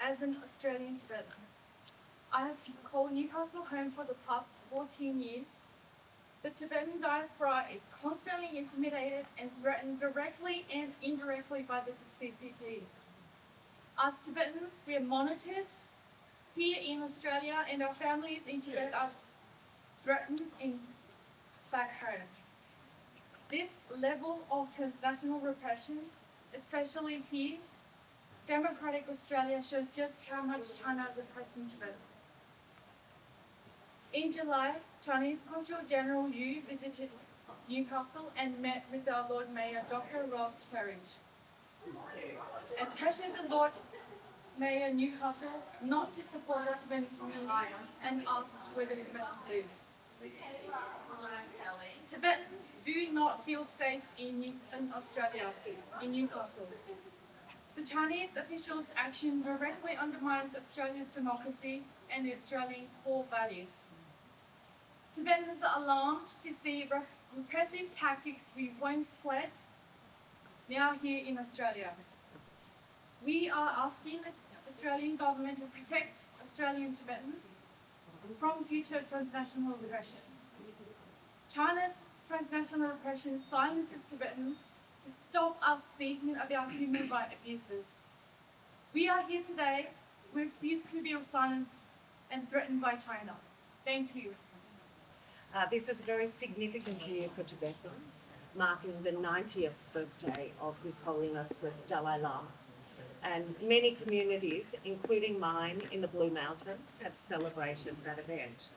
as an Australian Tibetan. I have called Newcastle home for the past 14 years. The Tibetan diaspora is constantly intimidated and threatened directly and indirectly by the CCP. As Tibetans, we are monitored here in Australia, and our families in Tibet are threatened back home. This level of transnational repression, especially here, democratic Australia, shows just how much China is oppressing Tibet. In July, Chinese Consul General Yu visited Newcastle and met with our Lord Mayor, Dr. Ross Claridge, and pressured the Lord Mayor Newcastle not to support the Tibetan community and asked where the Tibetans live. Tibetans do not feel safe in Australia, in Newcastle. The Chinese officials' action directly undermines Australia's democracy and the Australian core values. Tibetans are alarmed to see repressive tactics we once fled, now here in Australia. We are asking the Australian government to protect Australian Tibetans from future transnational repression. China's transnational repression silences Tibetans to stop us speaking about human rights abuses. We are here today. We refuse to be silenced and threatened by China. Thank you. This is a very significant year for Tibetans, marking the 90th birthday of His Holiness the Dalai Lama. And many communities, including mine in the Blue Mountains, have celebrated that event.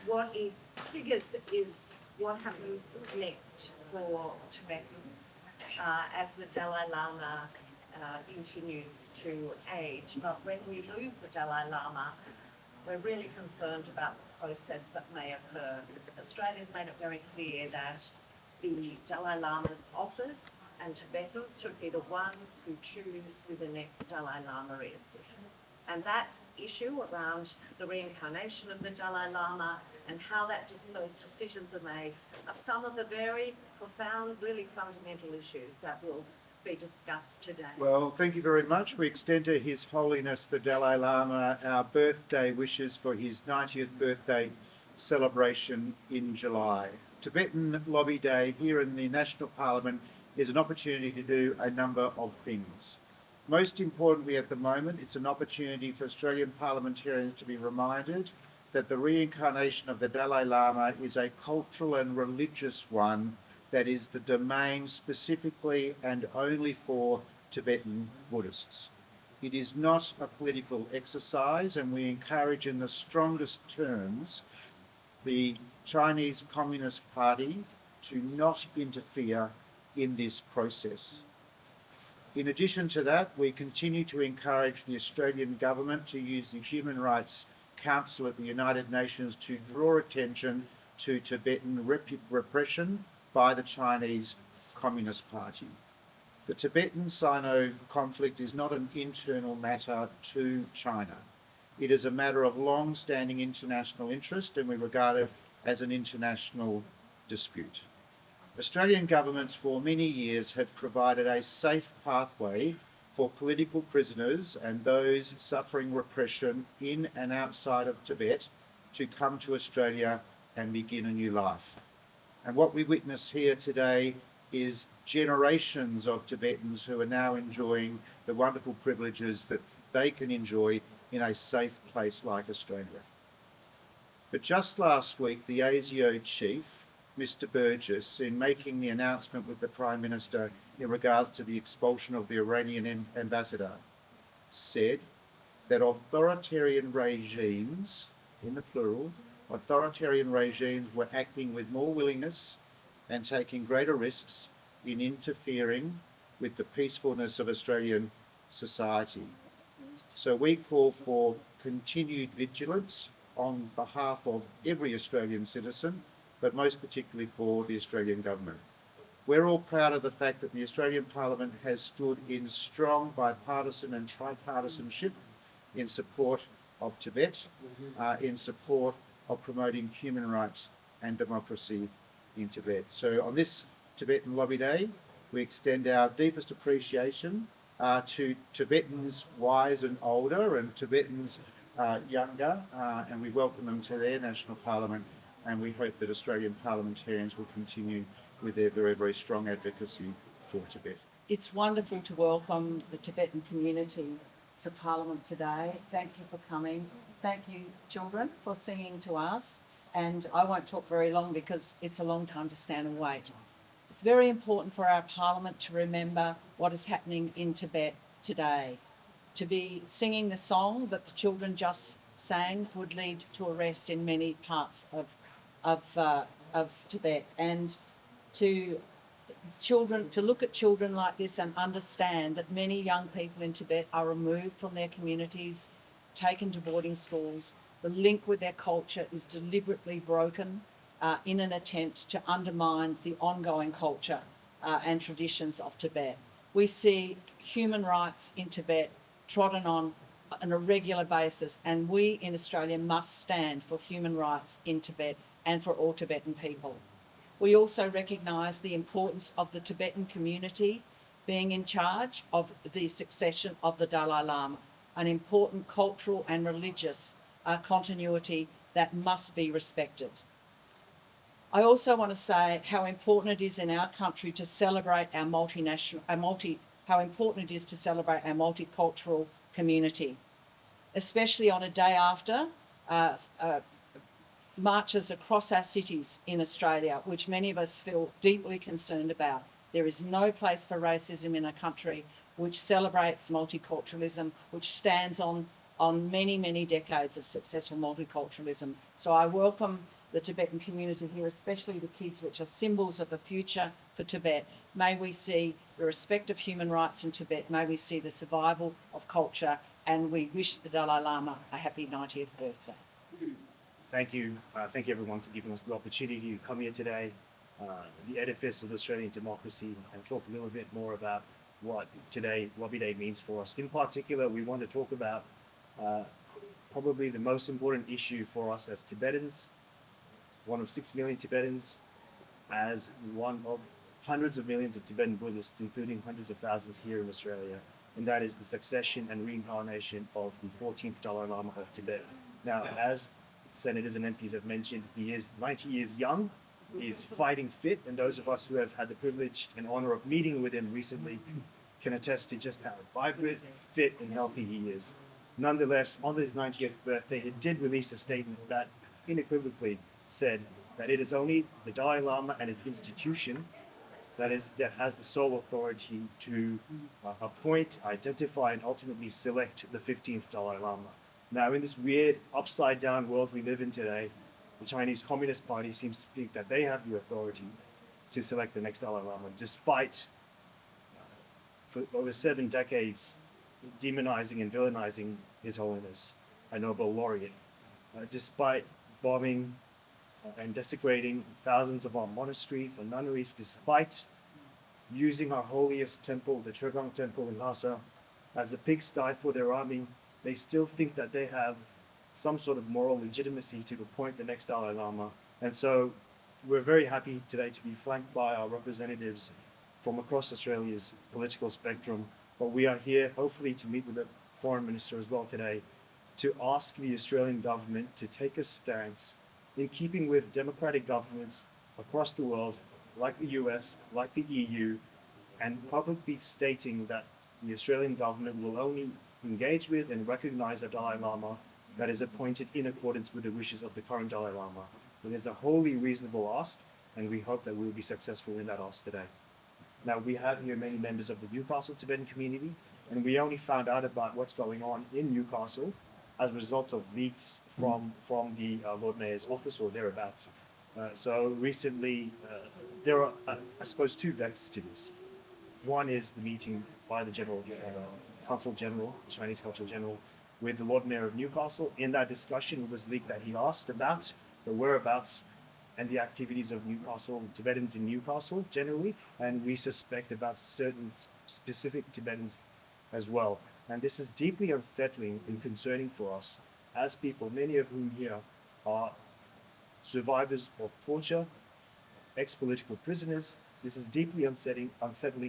What it triggers is what happens next for Tibetans as the Dalai Lama continues to age. But when we lose the Dalai Lama, we're really concerned about the process that may occur. Australia's made it very clear that the Dalai Lama's office and Tibetans should be the ones who choose who the next Dalai Lama is. And that issue around the reincarnation of the Dalai Lama and how those decisions are made are some of the very profound, really fundamental issues that will be discussed today. Well, thank you very much. We extend to His Holiness the Dalai Lama our birthday wishes for his 90th birthday celebration in July. Tibetan Lobby Day here in the National Parliament is an opportunity to do a number of things. Most importantly at the moment, it's an opportunity for Australian parliamentarians to be reminded that the reincarnation of the Dalai Lama is a cultural and religious one that is the domain specifically and only for Tibetan Buddhists. It is not a political exercise, and we encourage in the strongest terms the Chinese Communist Party to not interfere in this process. In addition to that, we continue to encourage the Australian government to use the Human Rights Council at the United Nations to draw attention to Tibetan repression by the Chinese Communist Party. The Tibetan-Sino conflict is not an internal matter to China. It is a matter of long-standing international interest, and we regard it as an international dispute. Australian governments for many years have provided a safe pathway for political prisoners and those suffering repression in and outside of Tibet to come to Australia and begin a new life. And what we witness here today is generations of Tibetans who are now enjoying the wonderful privileges that they can enjoy in a safe place like Australia. But just last week, the ASIO chief, Mr. Burgess, in making the announcement with the Prime Minister in regards to the expulsion of the Iranian ambassador, said that authoritarian regimes, in the plural, authoritarian regimes were acting with more willingness and taking greater risks in interfering with the peacefulness of Australian society. So we call for continued vigilance on behalf of every Australian citizen, but most particularly for the Australian government. We're all proud of the fact that the Australian Parliament has stood in strong bipartisan and tripartisanship in support of Tibet, in support of promoting human rights and democracy in Tibet. So on this Tibetan Lobby Day, we extend our deepest appreciation to Tibetans wise and older and Tibetans younger, and we welcome them to their national parliament, and we hope that Australian parliamentarians will continue with their very, very strong advocacy for Tibet. It's wonderful to welcome the Tibetan community to Parliament today. Thank you for coming. Thank you, children, for singing to us. And I won't talk very long because it's a long time to stand and wait. It's very important for our Parliament to remember what is happening in Tibet today. To be singing the song that the children just sang would lead to arrest in many parts of Tibet, and to look at children like this and understand that many young people in Tibet are removed from their communities, taken to boarding schools. The link with their culture is deliberately broken in an attempt to undermine the ongoing culture and traditions of Tibet. We see human rights in Tibet trodden on a regular basis, and we in Australia must stand for human rights in Tibet and for all Tibetan people. We also recognise the importance of the Tibetan community being in charge of the succession of the Dalai Lama, an important cultural and religious continuity that must be respected. I also want to say how important it is in our country to celebrate our multicultural community, especially on a day after marches across our cities in Australia, which many of us feel deeply concerned about. There is no place for racism in a country which celebrates multiculturalism, which stands on many, many decades of successful multiculturalism. So I welcome the Tibetan community here, especially the kids, which are symbols of the future for Tibet. May we see the respect of human rights in Tibet. May we see the survival of culture, and we wish the Dalai Lama a happy 90th birthday. Thank you. Thank you everyone for giving us the opportunity to come here today, the edifice of Australian democracy, and talk a little bit more about what today Lobby Day means for us. In particular, we want to talk about probably the most important issue for us as Tibetans, one of 6 million Tibetans, as one of hundreds of millions of Tibetan Buddhists, including hundreds of thousands here in Australia, and that is the succession and reincarnation of the 14th Dalai Lama of Tibet. Now, as senators and MPs have mentioned, he is 90 years young, he's fighting fit, and those of us who have had the privilege and honor of meeting with him recently can attest to just how vibrant, fit, and healthy he is. Nonetheless, on his 90th birthday, he did release a statement that unequivocally said that it is only the Dalai Lama and his institution that has the sole authority to appoint, identify, and ultimately select the 15th Dalai Lama. Now, in this weird upside-down world we live in today, the Chinese Communist Party seems to think that they have the authority to select the next Dalai Lama, despite, for over 7 decades, demonizing and villainizing His Holiness, a Nobel laureate, despite bombing and desecrating thousands of our monasteries and nunneries, despite using our holiest temple, the Tregang Temple in Lhasa, as a pigsty for their army. They still think that they have some sort of moral legitimacy to appoint the next Dalai Lama. And so we're very happy today to be flanked by our representatives from across Australia's political spectrum. But we are here hopefully to meet with the Foreign Minister as well today to ask the Australian government to take a stance in keeping with democratic governments across the world, like the US, like the EU, and publicly stating that the Australian government will only engage with and recognize a Dalai Lama that is appointed in accordance with the wishes of the current Dalai Lama. It is a wholly reasonable ask, and we hope that we'll be successful in that ask today. Now, we have here many members of the Newcastle Tibetan community, and we only found out about what's going on in Newcastle as a result of leaks from the Lord Mayor's office or thereabouts. So recently, there are, I suppose, 2 vectors to this. One is the meeting by the Consul General, Chinese Consul General, with the Lord Mayor of Newcastle. In that discussion, it was leaked that he asked about the whereabouts and the activities of Newcastle, Tibetans in Newcastle generally, and we suspect about certain specific Tibetans as well. And this is deeply unsettling and concerning for us as people, many of whom here are survivors of torture, ex-political prisoners, This is deeply unsettling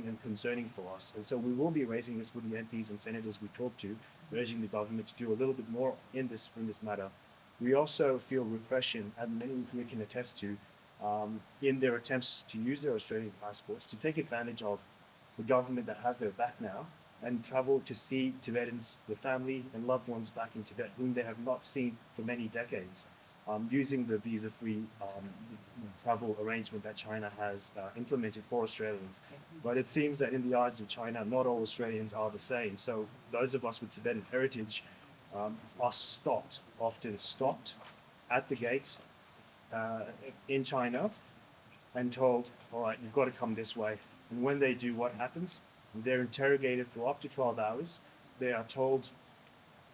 and concerning for us. And so we will be raising this with the MPs and senators we talk to, urging the government to do a little bit more in this matter. We also feel repression, and many we can attest to, in their attempts to use their Australian passports to take advantage of the government that has their back now and travel to see Tibetans, their family and loved ones back in Tibet, whom they have not seen for many decades, using the visa-free travel arrangement that China has implemented for Australians. But it seems that in the eyes of China, not all Australians are the same. So those of us with Tibetan heritage are often stopped at the gate in China and told, all right, you've got to come this way. And when they do, what happens? They're interrogated for up to 12 hours. They are told,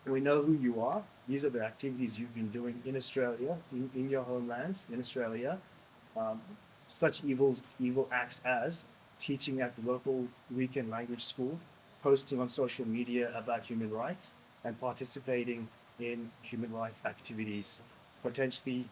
we know who you are. These are the activities you've been doing in Australia, in your homelands, in Australia. Such evil acts as teaching at the local weekend language school, posting on social media about human rights, and participating in human rights activities, potentially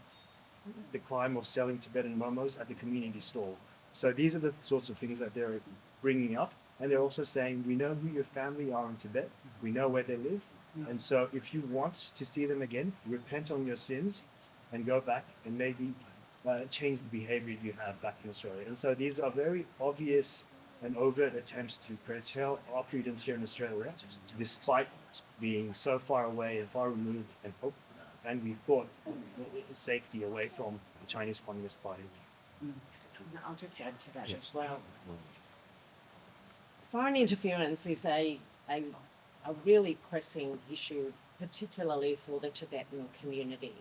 the crime of selling Tibetan momos at the community store. So these are the sorts of things that they're bringing up. And they're also saying, we know who your family are in Tibet. We know where they live. And so if you want to see them again, repent on your sins and go back and maybe change the behavior you have back in Australia. And so these are very obvious and overt attempts to curtail our freedoms here in Australia, despite being so far away and far removed and we thought safety away from the Chinese Communist Party. I'll just add to that as well. Foreign interference is a really pressing issue, particularly for the Tibetan community.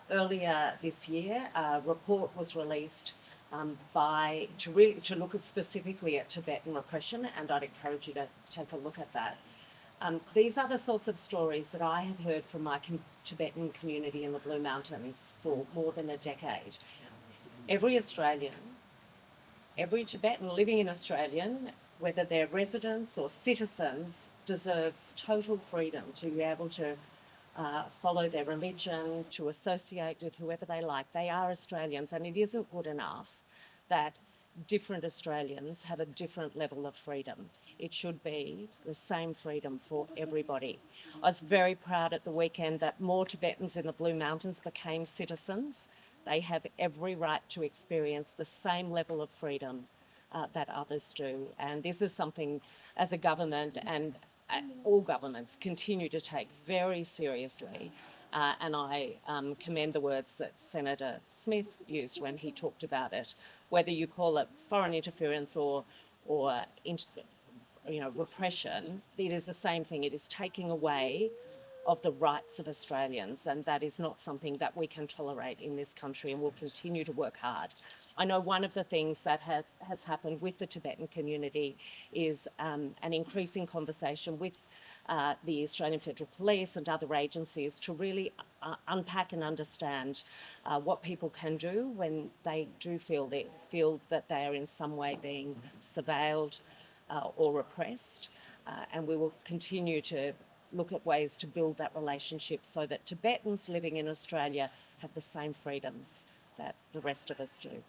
Earlier this year, a report was released to look specifically at Tibetan repression, and I'd encourage you to take a look at that. These are the sorts of stories that I have heard from my Tibetan community in the Blue Mountains for more than a decade. Every Australian, every Tibetan living in Australia, whether they're residents or citizens, deserves total freedom to be able to follow their religion, to associate with whoever they like. They are Australians, and it isn't good enough that different Australians have a different level of freedom. It should be the same freedom for everybody. I was very proud at the weekend that more Tibetans in the Blue Mountains became citizens. They have every right to experience the same level of freedom that others do. And this is something as a government and all governments continue to take very seriously. And I commend the words that Senator Smith used when he talked about it. Whether you call it foreign interference or repression, it is the same thing. It is taking away of the rights of Australians, and that is not something that we can tolerate in this country, and we'll continue to work hard. I know one of the things that has happened with the Tibetan community is an increasing conversation with the Australian Federal Police and other agencies to really unpack and understand what people can do when they do feel that they are in some way being surveilled or repressed. And we will continue to look at ways to build that relationship so that Tibetans living in Australia have the same freedoms that the rest of us do.